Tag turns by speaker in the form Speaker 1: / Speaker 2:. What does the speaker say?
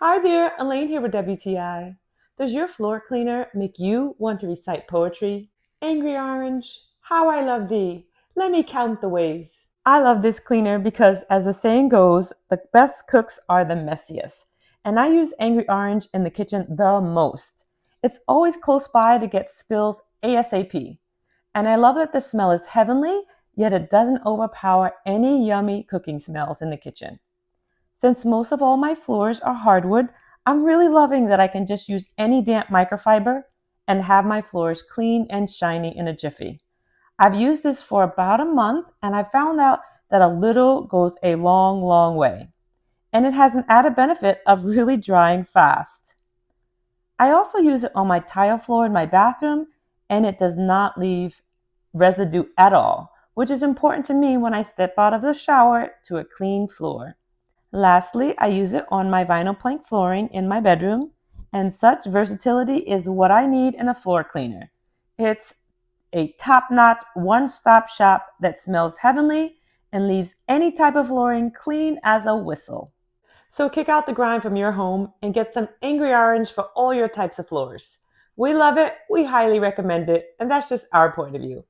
Speaker 1: Hi there, Elaine here with WTI. Does your floor cleaner make you want to recite poetry? Angry Orange, how I love thee. Let me count the ways. I love this cleaner because, as the saying goes, the best cooks are the messiest. And I use Angry Orange in the kitchen the most. It's always close by to get spills ASAP. And I love that the smell is heavenly, yet it doesn't overpower any yummy cooking smells in the kitchen. Since most of all my floors are hardwood, I'm really loving that I can just use any damp microfiber and have my floors clean and shiny in a jiffy. I've used this for about a month and I found out that a little goes a long, long way. And it has an added benefit of really drying fast. I also use it on my tile floor in my bathroom and it does not leave residue at all, which is important to me when I step out of the shower to a clean floor. Lastly, I use it on my vinyl plank flooring in my bedroom, and such versatility is what I need in a floor cleaner. It's a top-notch, one-stop shop that smells heavenly and leaves any type of flooring clean as a whistle. So kick out the grime from your home and get some Angry Orange for all your types of floors. We love it, we highly recommend it, and that's just our point of view.